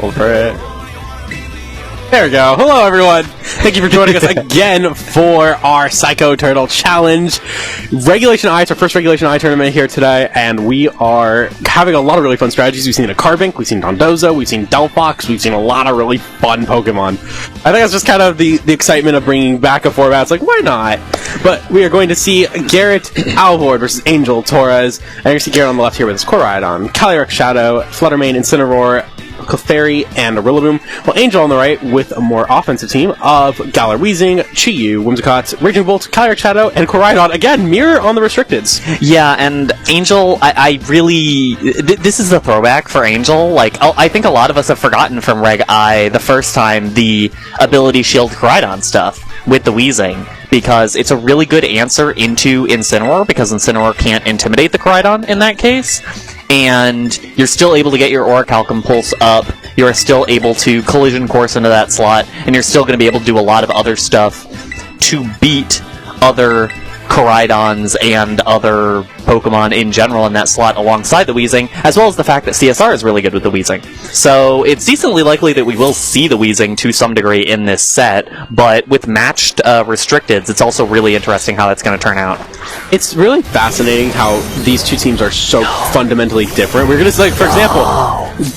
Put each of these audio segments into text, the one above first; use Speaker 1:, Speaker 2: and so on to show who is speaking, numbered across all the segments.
Speaker 1: Over it. There we go. Hello, everyone. Thank you for joining us again for our Psycho Turtle Challenge. Regulation I, it's our first Regulation I tournament here today, and we are having a lot of really fun strategies. We've seen a Carbink, we've seen Dondozo, we've seen Delphox, we've seen a lot of really fun Pokemon. I think that's just kind of the excitement of bringing back a format. It's like, why not? But we are going to see Garrett, Alvord versus Angel, Torres, and you're going to see Garrett on the left here with his Koraidon, Calyrex Shadow, Fluttermane, Incineroar, Clefairy, and Rillaboom, while Angel on the right with a more offensive team of Galar Weezing, Chi-Yu, Whimsicott, Raging Bolt, Calyrex Shadow, and Koraidon. Again, mirror on the restricteds.
Speaker 2: Yeah, and Angel, I really... this is a throwback for Angel. Like, I think a lot of us have forgotten from Reg I the first time the ability shield Koraidon stuff with the Weezing, because it's a really good answer into Incineroar, because Incineroar can't intimidate the Koraidon in that case. And you're still able to get your Orichalcum Pulse up, you're still able to Collision Course into that slot, and you're still going to be able to do a lot of other stuff to beat other Koraidons and other Pokemon in general in that slot alongside the Weezing, as well as the fact that CSR is really good with the Weezing. So it's decently likely that we will see the Weezing to some degree in this set, but with matched restricteds, it's also really interesting how that's going to turn out.
Speaker 1: It's really fascinating how these two teams are so fundamentally different. We're going to see, like, for example,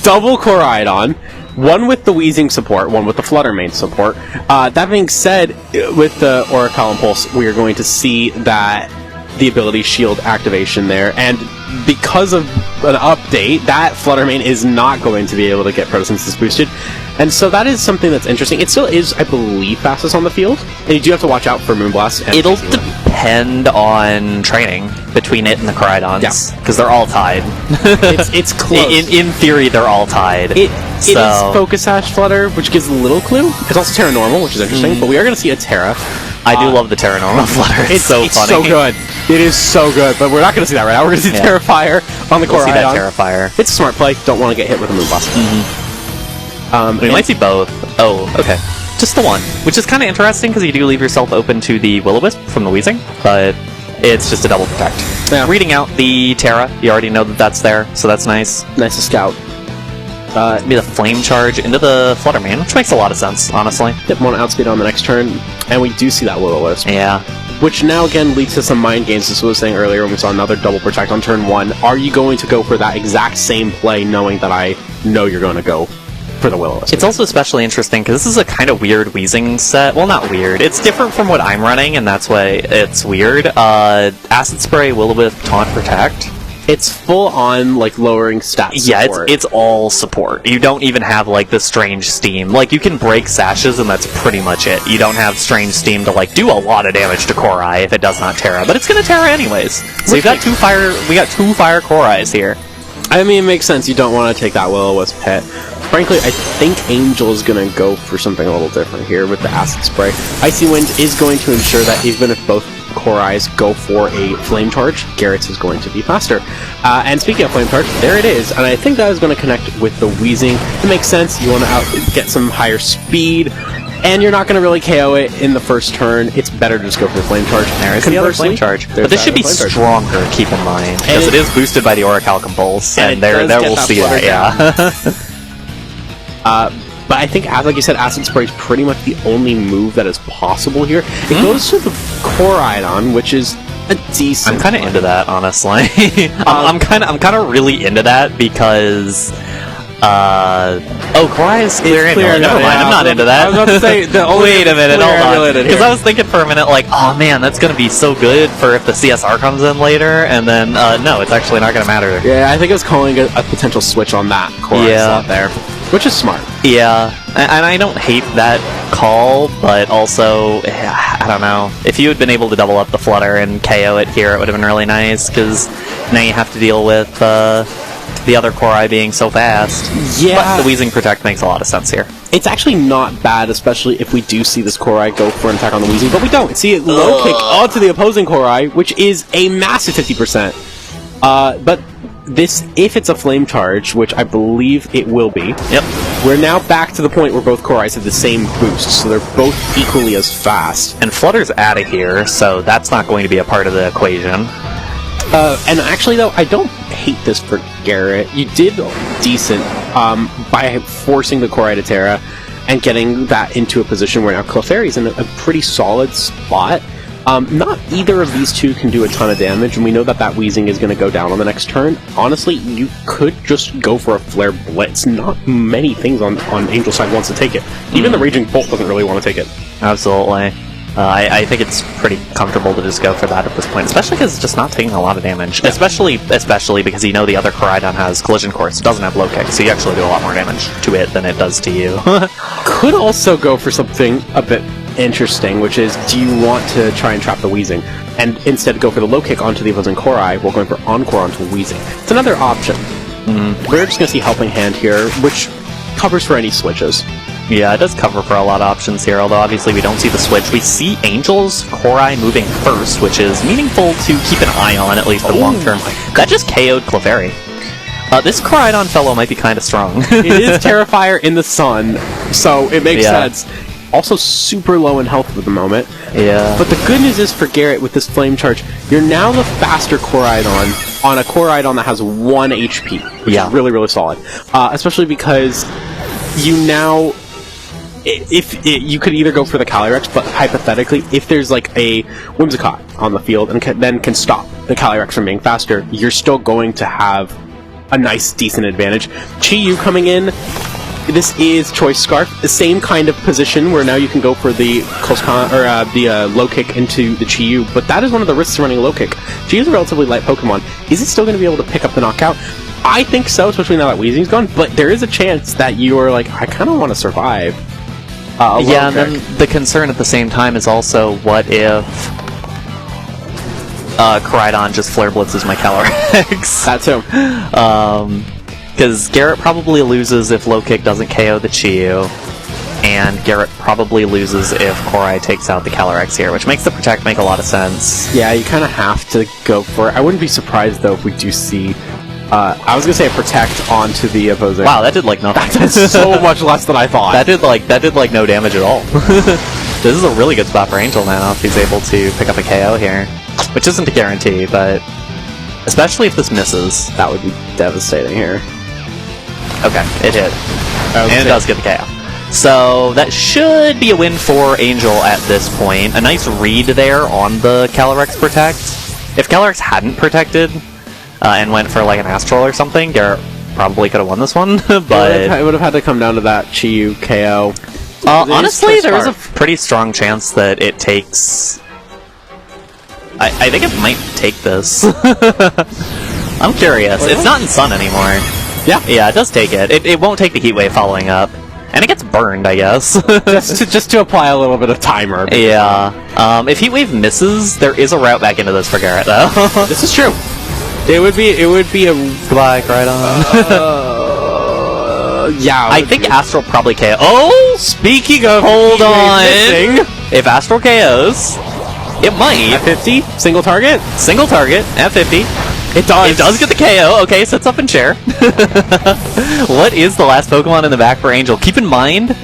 Speaker 1: double Koraidon, one with the Weezing support, one with the Fluttermane support. That being said, with the Orichalcum Pulse, we are going to see that the ability shield activation there, and because of an update, that Fluttermane is not going to be able to get Photosynthesis boosted, and so that is something that's interesting. It still is, I believe, fastest on the field, and you do have to watch out for Moonblast. And
Speaker 2: it'll depend on training between it and the Koraidons, because they're all tied.
Speaker 1: It's close.
Speaker 2: In theory, they're all tied.
Speaker 1: It is Focus Sash Flutter, which gives a little clue. It's also Terra Normal, which is interesting, but we are going to see a Terra.
Speaker 2: I do love the Terra Normal Flutter. It's so funny.
Speaker 1: It's so good. It is so good, but we're not going to see that right now. We're going to see Terra Fire on the Koraidon.
Speaker 2: We'll see that Terra Fire.
Speaker 1: It's a smart play. Don't want to get hit with a Moonblast.
Speaker 2: We might see both. Oh, okay. Just the one, which is kind of interesting because you do leave yourself open to the Will-O-Wisp from the Weezing, but it's just a double protect.
Speaker 1: Yeah.
Speaker 2: Reading out the Terra, you already know that that's there, so that's nice.
Speaker 1: Nice to scout.
Speaker 2: Maybe the Flame Charge into the Fluttermane, which makes a lot of sense, honestly.
Speaker 1: Yep, want to outspeed on the next turn, and we do see that Will-O-Wisp.
Speaker 2: Yeah.
Speaker 1: Which now again leads to some mind games. This was I was saying earlier when we saw another double protect on turn 1. Are you going to go for that exact same play knowing that I know you're going to go for the Will-O-Wisp?
Speaker 2: It's also especially interesting because this is a kind of weird Weezing set. Well, not weird. It's different from what I'm running, and that's why it's weird. Acid Spray, Will-O-Wisp, Taunt, Protect.
Speaker 1: It's full on, like, lowering stats support.
Speaker 2: Yeah, it's all support. You don't even have, like, the Strange Steam. Like, you can break Sashes, and that's pretty much it. You don't have Strange Steam to, like, do a lot of damage to Korai if it does not Terra. But it's gonna Terra anyways. So we got two fire Korais here.
Speaker 1: I mean, it makes sense. You don't want to take that Will-O-Wisp hit. Frankly, I think Angel is going to go for something a little different here with the Acid Spray. Icy Wind is going to ensure that even if both Korais go for a Flame Charge, Garrett's is going to be faster. And speaking of Flame Charge, there it is. And I think that is going to connect with the Weezing. It makes sense. You want to get some higher speed, and you're not going to really KO it in the first turn. It's better to just go for the Flame Charge.
Speaker 2: There's the other Flame Charge. But this should be stronger, keep in mind, because it is boosted by the Orichalcum Pulse, and there we'll see that, yeah.
Speaker 1: But I think, like you said, Acid Spray is pretty much the only move that is possible here. It goes to the Koraidon, which is a decent.
Speaker 2: I'm kind of into that, honestly. I'm kind of really into that because. Korai is clear. Never mind, I'm not into that. I was about to say, wait a minute, hold on. Because I was thinking for a minute, like, oh man, that's going to be so good for if the CSR comes in later, and then, no, it's actually not going to matter.
Speaker 1: Yeah, I think it was calling a potential switch on that Korai slot there, which is smart.
Speaker 2: Yeah, and I don't hate that call, but also, I don't know. If you had been able to double up the Flutter and KO it here, it would have been really nice, because now you have to deal with, the other Korai being so fast.
Speaker 1: Yeah.
Speaker 2: But the Weezing Protect makes a lot of sense here.
Speaker 1: It's actually not bad, especially if we do see this Korai go for an attack on the Weezing, but we don't. See it low kick onto the opposing Korai, which is a massive 50%. But this, if it's a Flame Charge, which I believe it will be, we're now back to the point where both Korais have the same boost, so they're both equally as fast.
Speaker 2: And Flutter's out of here, so that's not going to be a part of the equation.
Speaker 1: And actually, though, I don't hate this for Garrett. You did decent by forcing the Korai to Terra and getting that into a position where now Clefairy's in a pretty solid spot. Not either of these two can do a ton of damage, and we know that Wheezing is going to go down on the next turn. Honestly, you could just go for a Flare Blitz. Not many things on Angel's side wants to take it. Even the Raging Bolt doesn't really want to take it.
Speaker 2: Absolutely. I think it's pretty comfortable to just go for that at this point, especially because it's just not taking a lot of damage. Yeah. Especially because you know the other Koraidon has Collision Course. It doesn't have Low Kick, so you actually do a lot more damage to it than it does to you.
Speaker 1: Could also go for something a bit interesting, which is, do you want to try and trap the Wheezing? And instead go for the Low Kick onto the opposing Korai, while going for Encore onto Wheezing. It's another option. We're just going to see Helping Hand here, which covers for any switches.
Speaker 2: Yeah, it does cover for a lot of options here, although obviously we don't see the switch. We see Angel's Korai moving first, which is meaningful to keep an eye on, at least for the long term. That just KO'd Clefairy. This Koraidon fellow might be kind of strong.
Speaker 1: It is Terrifier in the sun, so it makes sense. Also super low in health at the moment.
Speaker 2: Yeah.
Speaker 1: But the good news is for Garrett with this Flame Charge, you're now the faster Koraidon on a Koraidon that has 1 HP, which is really, really solid. Especially because you now... you could either go for the Calyrex, but hypothetically, if there's like a Whimsicott on the field and then can stop the Calyrex from being faster, you're still going to have a nice, decent advantage. Chi-Yu coming in, this is Choice Scarf, the same kind of position where now you can go for the low kick into the Chi-Yu, but that is one of the risks of running a low kick. Chi-Yu is a relatively light Pokemon. Is it still going to be able to pick up the knockout? I think so, especially now that Weezing's gone, but there is a chance that you are like, I kind of want to survive.
Speaker 2: Yeah, and then the concern at the same time is also, what if Koraidon just Flare Blitzes my Calyrex?
Speaker 1: That too.
Speaker 2: Because Garrett probably loses if Low Kick doesn't KO the Chi-Yu, and Garrett probably loses if Korai takes out the Calyrex here, which makes the Protect make a lot of sense.
Speaker 1: Yeah, you kind of have to go for it. I wouldn't be surprised, though, if we do see... I was gonna say a Protect onto the opposing.
Speaker 2: Wow, that did like nothing.
Speaker 1: That's so much less than I thought.
Speaker 2: That did like no damage at all. This is a really good spot for Angel now if he's able to pick up a KO here, which isn't a guarantee, but especially if this misses,
Speaker 1: that would be devastating here.
Speaker 2: Okay, it hit, and it does get the KO. So that should be a win for Angel at this point. A nice read there on the Calyrex Protect. If Calyrex hadn't protected and went for like an Astral or something, Garrett probably could have won this one, but...
Speaker 1: It would have had to come down to that Chi-Yu KO.
Speaker 2: Honestly, there is a pretty strong chance that it takes... I think it might take this. I'm curious. It's not in Sun anymore. Yeah, it does take it. It won't take the Heat Wave following up. And it gets burned, I guess.
Speaker 1: just to apply a little bit of timer.
Speaker 2: Yeah. If Heat Wave misses, there is a route back into this for Garrett, though.
Speaker 1: This is true. It would be a...
Speaker 2: Goodbye, Koraidon.
Speaker 1: Yeah.
Speaker 2: I think Astral probably KO. Oh!
Speaker 1: Speaking of...
Speaker 2: Hold on! If Astral KOs, it might.
Speaker 1: At 50? Single target?
Speaker 2: Single target, at 50.
Speaker 1: It does.
Speaker 2: It does get the KO. Okay, sits up in chair. What is the last Pokemon in the back for Angel? Keep in mind,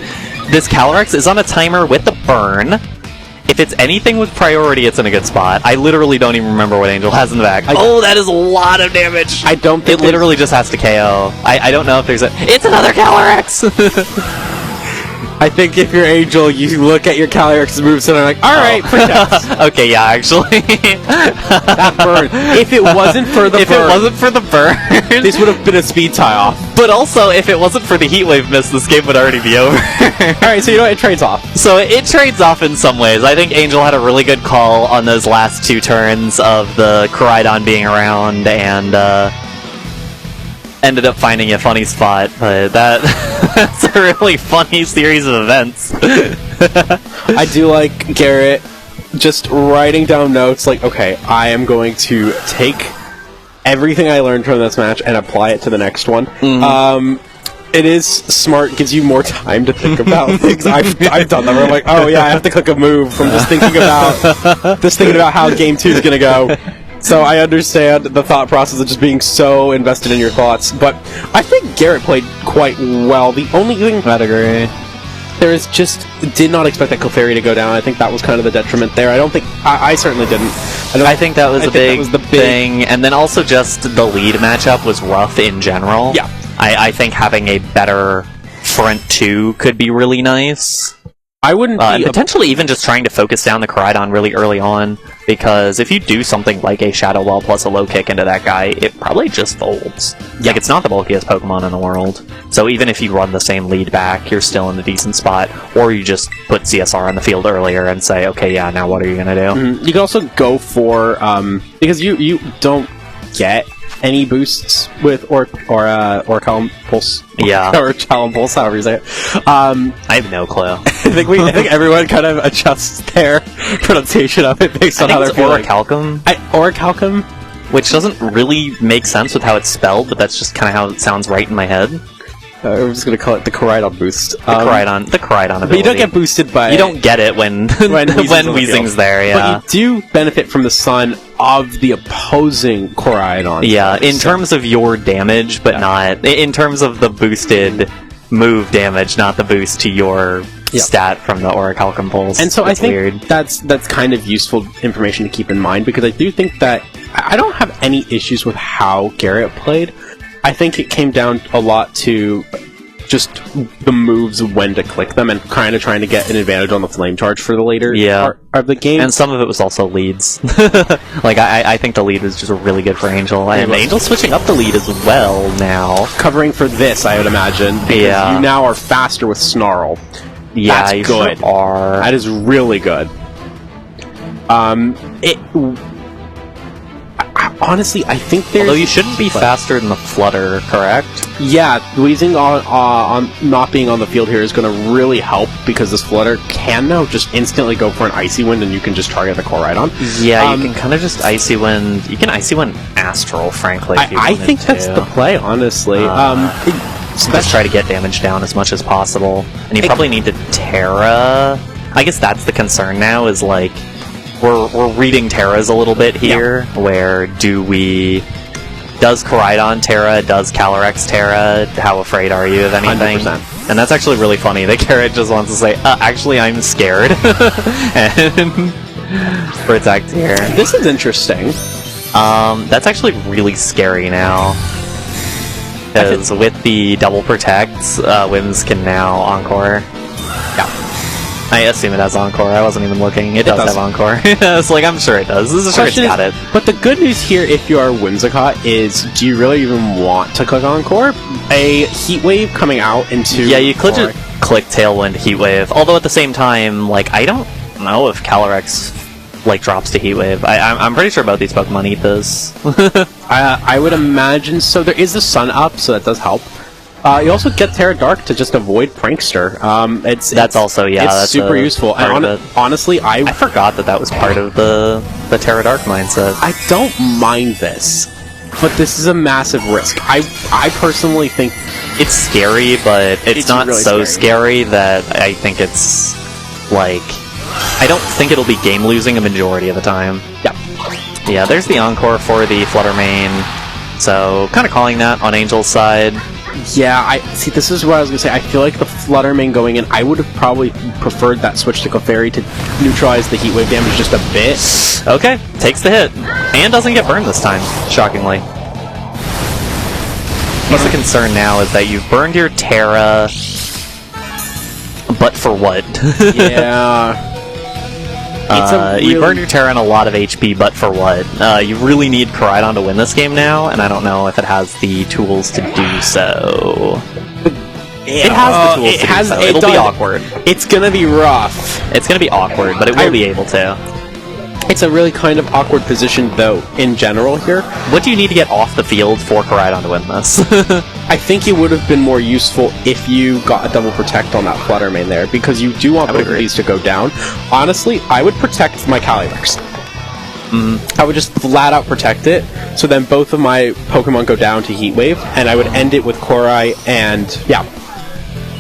Speaker 2: this Calyrex is on a timer with the burn. If it's anything with priority, it's in a good spot. I literally don't even remember what Angel has in the back. Oh, that is a lot of damage.
Speaker 1: I don't think
Speaker 2: it literally just has to KO. I don't know if there's a... It's another Calyrex!
Speaker 1: I think if you're Angel, you look at your Calyrex moves and are like, alright, Protect.
Speaker 2: Okay, yeah, actually.
Speaker 1: That burn. If it wasn't for the burn... this would have been a speed tie-off.
Speaker 2: But also, if it wasn't for the Heat Wave miss, this game would already be over.
Speaker 1: Alright, so you know what? It trades off.
Speaker 2: So it trades off in some ways. I think Angel had a really good call on those last 2 turns of the Koraidon being around, and ended up finding a funny spot, but that's a really funny series of events.
Speaker 1: I do like Garrett just writing down notes like, okay, I am going to take everything I learned from this match and apply it to the next one. It is smart, gives you more time to think about things. I've done that where I'm like, oh yeah, I have to click a move from just thinking about how game 2 is gonna go. So I understand the thought process of just being so invested in your thoughts, but I think Garrett played quite well. The only thing...
Speaker 2: I'd agree.
Speaker 1: There is just... Did not expect that Clefairy to go down. I think that was kind of the detriment there. I don't think... I certainly didn't.
Speaker 2: I think that was a big thing, and then also just the lead matchup was rough in general.
Speaker 1: Yeah.
Speaker 2: I think having a better front two could be really nice.
Speaker 1: I wouldn't
Speaker 2: and potentially even just trying to focus down the Koraidon really early on, because if you do something like a Shadow Ball plus a low kick into that guy, it probably just folds.
Speaker 1: Yeah.
Speaker 2: Like, it's not the bulkiest Pokemon in the world. So even if you run the same lead back, you're still in a decent spot, or you just put CSR on the field earlier and say, okay, yeah, now what are you going to do?
Speaker 1: You can also go for, because you don't get any boosts with Orichalcum Pulse.
Speaker 2: Yeah.
Speaker 1: Or Chalum Pulse, however you say it.
Speaker 2: I have no clue.
Speaker 1: I think everyone kind of adjusts their pronunciation of it based on how they're feeling.
Speaker 2: Orichalcum.
Speaker 1: Orichalcum?
Speaker 2: Which doesn't really make sense with how it's spelled, but that's just kind of how it sounds right in my head.
Speaker 1: I'm just going to call it the Koraidon boost.
Speaker 2: The Koraidon ability.
Speaker 1: But you don't get boosted by...
Speaker 2: You don't get it when Weezing's there, yeah.
Speaker 1: But you do benefit from the sun of the opposing Koraidon.
Speaker 2: Yeah, in terms of your damage, but not... In terms of the boosted move damage, not the boost to your stat from the Orichalcum Pulse.
Speaker 1: And so I think that's kind of useful information to keep in mind, because I do think that... I don't have any issues with how Garrett played. I think it came down a lot to just the moves, when to click them, and kind of trying to get an advantage on the flame charge for the later part of the game.
Speaker 2: And some of it was also leads. Like, I think the lead was just really good for Angel. And Angel's switching up the lead as well now.
Speaker 1: Covering for this, I would imagine. Because you now are faster with Snarl.
Speaker 2: Yeah,
Speaker 1: that's
Speaker 2: you
Speaker 1: good.
Speaker 2: Sure are.
Speaker 1: That is really good. Honestly, I think there's...
Speaker 2: Although you shouldn't be faster than the Flutter, correct?
Speaker 1: Yeah, Weezing on not being on the field here is going to really help, because this Flutter can now just instantly go for an Icy Wind, and you can just target the Koraidon.
Speaker 2: Yeah, you can kind of just Icy Wind... You can Icy Wind Astral, frankly, if you
Speaker 1: I think that's the play, honestly.
Speaker 2: Just try to get damage down as much as possible. And you probably need to Terra... I guess that's the concern now, is like... We're reading Terras a little bit here, where does Koraidon Terra, does Calyrex Terra, how afraid are you of anything?
Speaker 1: 100%.
Speaker 2: And that's actually really funny that Garrett just wants to say, actually I'm scared, and protect here.
Speaker 1: This is interesting.
Speaker 2: That's actually really scary now, because with the double protects, Wims can now Encore. Yeah. I assume it has Encore. I wasn't even looking. It does have Encore. It's like, I'm sure it does. This is sure it's got it.
Speaker 1: But the good news here, if you are Whimsicott, is do you really even want to click Encore? A Heat Wave coming out into...
Speaker 2: Yeah, you could just click Tailwind Heat Wave. Although at the same time, like, I don't know if Calyrex, like, drops to Heat Wave. I'm pretty sure both these Pokemon eat this.
Speaker 1: I would imagine so. There is the Sun up, so that does help. You also get Terra Dark to just avoid Prankster. That's
Speaker 2: also that's
Speaker 1: super useful. And honestly, I
Speaker 2: forgot that was part of the Terra Dark mindset.
Speaker 1: I don't mind this, but this is a massive risk. I personally think
Speaker 2: it's scary, but it's not
Speaker 1: really
Speaker 2: so scary that I think it's like I don't think it'll be game losing a majority of the time. Yeah. There's the Encore for the Flutter main, so kind of calling that on Angel's side.
Speaker 1: Yeah, this is what I was going to say. I feel like the Flutter main going in, I would have probably preferred that switch to Clefairy to neutralize the Heat Wave damage just a bit.
Speaker 2: Okay, takes the hit. And doesn't get burned this time, shockingly. The concern now is that you've burned your Terra, but for what?
Speaker 1: Yeah.
Speaker 2: You burned your Terra and a lot of HP, but for what? You really need Koraidon to win this game now, and I don't know if it has the tools to do so. It has the tools to do so. It'll be awkward.
Speaker 1: It's gonna be rough.
Speaker 2: It's gonna be awkward, but it will be able to.
Speaker 1: It's a really kind of awkward position, though, in general here.
Speaker 2: What do you need to get off the field for Koraidon to win this?
Speaker 1: I think it would have been more useful if you got a double protect on that Flutter main there, because you do want both of these to go down. Honestly, I would protect my Calyrex. I would just flat out protect it, so then both of my Pokemon go down to Heat Wave, and I would end it with Korai and...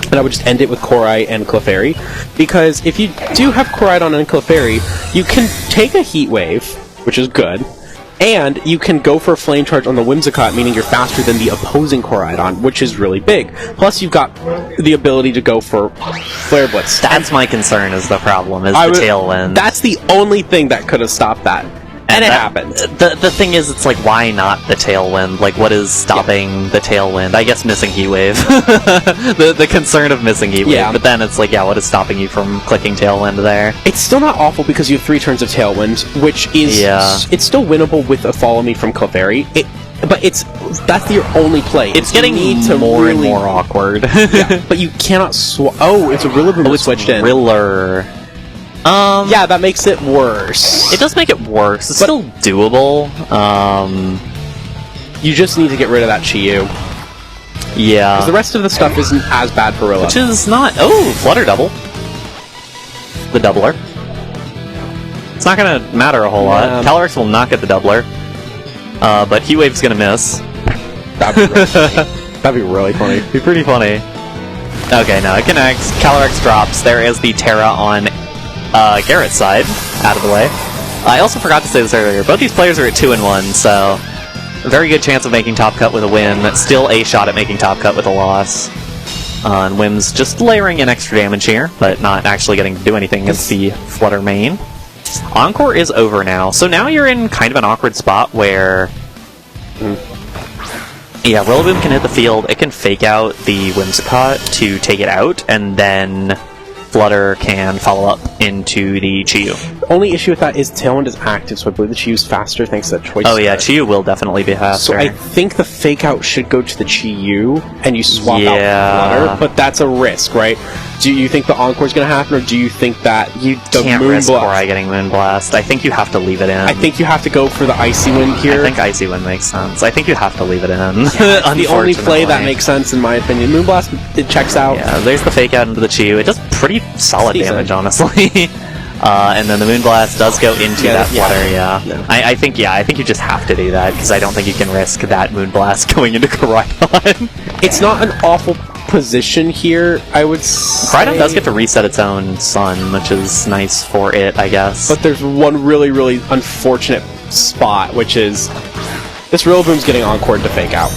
Speaker 1: And I would just end it with Korai and Clefairy, because if you do have Koraidon and Clefairy, you can take a Heat Wave, which is good, and you can go for a Flame Charge on the Whimsicott, meaning you're faster than the opposing Koraidon, which is really big. Plus, you've got the ability to go for Flare Blitz.
Speaker 2: That's my concern, is the problem, is the Tailwind.
Speaker 1: That's the only thing that could have stopped that. And it happened.
Speaker 2: The thing is, it's like, why not the Tailwind? Like, what is stopping the Tailwind? I guess missing Heat Wave. the concern of missing Heat Wave.
Speaker 1: Yeah.
Speaker 2: But then it's like, yeah, what is stopping you from clicking Tailwind there?
Speaker 1: It's still not awful because you have 3 turns of Tailwind, which is...
Speaker 2: Yeah.
Speaker 1: It's still winnable with a Follow Me from Clefairy. But that's your only play.
Speaker 2: It's getting more and more awkward.
Speaker 1: Yeah, but you cannot Oh, it's a Rillaboom
Speaker 2: it's
Speaker 1: switched in.
Speaker 2: Riller.
Speaker 1: Yeah, that makes it worse.
Speaker 2: It does make it worse. It's still doable.
Speaker 1: You just need to get rid of that Chi-Yu.
Speaker 2: Yeah.
Speaker 1: Because the rest of the stuff isn't as bad for Rilla.
Speaker 2: Which is not... Oh, Flutter Double. The Doubler. It's not going to matter a whole lot. Calyrex will not get the Doubler. But Heat Wave's going to miss.
Speaker 1: That'd be really funny.
Speaker 2: Be pretty funny. Okay, now it connects. Calyrex drops. There is the Terra on Garrett's side, out of the way. I also forgot to say this earlier. Both these players are at 2-1, so a very good chance of making top cut with a win. Still a shot at making top cut with a loss. And Whim's just layering in extra damage here, but not actually getting to do anything against the Flutter main. Encore is over now, so now you're in kind of an awkward spot where... Yeah, Rillaboom can hit the field, it can fake out the Whimsicott to take it out, and then Flutter can follow up into the Chi-Yu.
Speaker 1: The only issue with that is Tailwind is active, so I believe the Chi-Yu's faster thanks to that choice.
Speaker 2: Oh yeah, Chi-Yu will definitely be faster.
Speaker 1: So I think the fake out should go to the Chi-Yu, and you swap
Speaker 2: Yeah.
Speaker 1: out Flutter, but that's a risk, right? Do you think the Encore is going to happen, or do you think that
Speaker 2: You can't risk Korai getting Moonblast. I think you have to leave it in.
Speaker 1: I think you have to go for the Icy Wind here.
Speaker 2: I think Icy Wind makes sense. I think you have to leave it in.
Speaker 1: It's the only play that makes sense in my opinion. Moonblast, it checks out.
Speaker 2: Yeah, there's the fake out into the Chi-Yu. It does pretty solid damage, honestly. And then the Moonblast does go into that Flutter,
Speaker 1: No.
Speaker 2: I think you just have to do that, because I don't think you can risk that Moonblast going into Koraidon.
Speaker 1: It's not an awful position here, I would say.
Speaker 2: Koraidon does get to reset its own sun, which is nice for it, I guess.
Speaker 1: But there's one really, really unfortunate spot, which is this Rillaboom's getting Encored to fake out.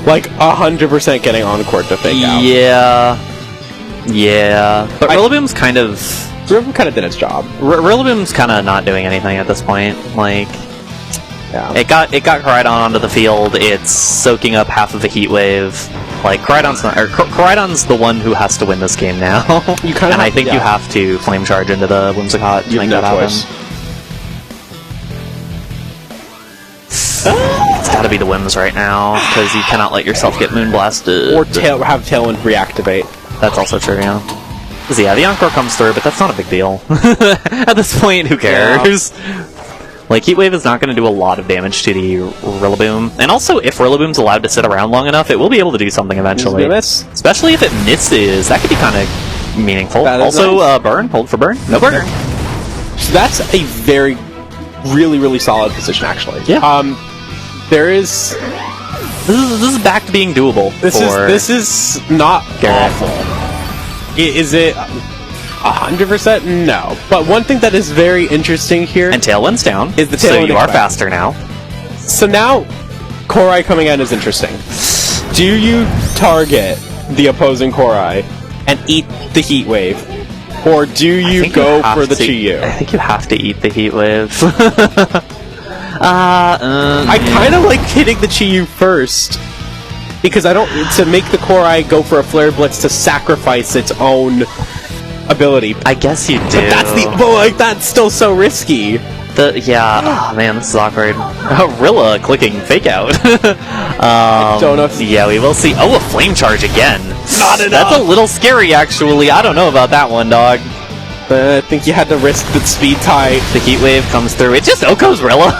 Speaker 1: Like, 100% getting Encored to fake out.
Speaker 2: Yeah. But Rillaboom's kind of...
Speaker 1: Rillaboom kind of did its job.
Speaker 2: Rillaboom's kind of not doing anything at this point. Like...
Speaker 1: Yeah.
Speaker 2: It got Koraidon onto the field. It's soaking up half of the Heat Wave. Like Koraidon's the one who has to win this game now.
Speaker 1: You kind of,
Speaker 2: and I think you have to Flame Charge into the Whimsicott to make that happen. It's got to be the Whims right now because you cannot let yourself get Moonblasted.
Speaker 1: Or have Tailwind reactivate.
Speaker 2: That's also true. Yeah. So yeah, the Encore comes through, but that's not a big deal. At this point, who cares? Yeah. Like, Heat Wave is not going to do a lot of damage to the Rillaboom. And also, if Rillaboom's allowed to sit around long enough, it will be able to do something eventually. Especially if it misses. That could be kind of meaningful. Also, nice. Burn. Hold for burn. No burn.
Speaker 1: So that's a very, really, really solid position, actually.
Speaker 2: Yeah.
Speaker 1: There is...
Speaker 2: This is back to being doable.
Speaker 1: This is not
Speaker 2: Garrett.
Speaker 1: Awful. Is it... 100%? No. But one thing that is very interesting here...
Speaker 2: And Tailwind's down.
Speaker 1: Is the Tailwind
Speaker 2: so you are faster now.
Speaker 1: So now, Korai coming in is interesting. Do you target the opposing Korai and eat the Heat Wave? Or do you go for the Chi-Yu?
Speaker 2: I think you have to eat the Heat Wave.
Speaker 1: I kind of like hitting the Chi-Yu first. Because I don't... To make the Korai go for a Flare Blitz to sacrifice its own... ability.
Speaker 2: I guess you do.
Speaker 1: But that's still so risky.
Speaker 2: Oh man, this is awkward. Rilla clicking fake out.
Speaker 1: I don't know if...
Speaker 2: Yeah, we will see. Oh, a Flame Charge again.
Speaker 1: Not enough.
Speaker 2: That's a little scary, actually. I don't know about that one, dog.
Speaker 1: I think you had to risk the speed tie.
Speaker 2: The Heat Wave comes through. It just OHKOs Rilla.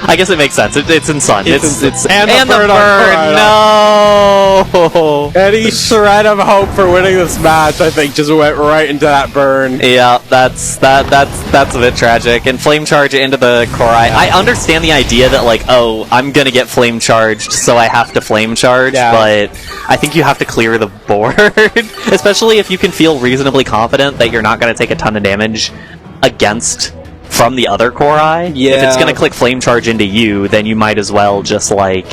Speaker 2: I guess it makes sense. It's in Sun.
Speaker 1: And the burn.
Speaker 2: No!
Speaker 1: Any shred of hope for winning this match, I think, just went right into that burn.
Speaker 2: Yeah, that's a bit tragic. And Flame Charge into the Korai. I understand the idea that, like, oh, I'm gonna get Flame Charged, so I have to Flame Charge, but I think you have to clear the board. Especially if you can feel reasonably confident that you're not gonna take a ton of damage from the other Korai.
Speaker 1: Yeah.
Speaker 2: If it's going to click Flame Charge into you, then you might as well just, like,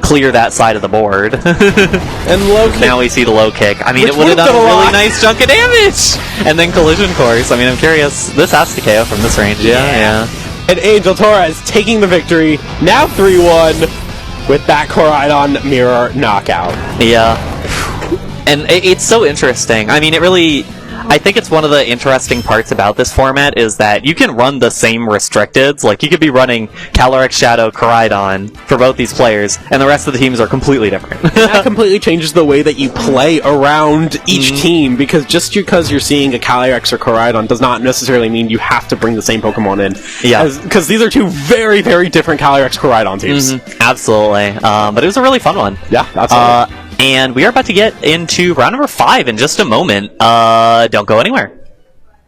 Speaker 2: clear that side of the board.
Speaker 1: And low kick.
Speaker 2: Now we see the low kick. I mean, it would have done a really nice chunk of damage! And then Collision Course. I mean, I'm curious. This has to KO from this range. Yeah.
Speaker 1: And Angel Torres taking the victory, now 3-1, with that Koraidon Mirror knockout.
Speaker 2: Yeah. And it's so interesting. I mean, I think it's one of the interesting parts about this format is that you can run the same restricteds. Like, you could be running Calyrex Shadow Koraidon for both these players, and the rest of the teams are completely different.
Speaker 1: That completely changes the way that you play around each team, because just because you're seeing a Calyrex or Koraidon does not necessarily mean you have to bring the same Pokemon in.
Speaker 2: Yeah.
Speaker 1: Because these are two very, very different Calyrex Koraidon teams.
Speaker 2: Absolutely. But it was a really fun one.
Speaker 1: Yeah, absolutely.
Speaker 2: And we are about to get into round number 5 in just a moment. Don't go anywhere.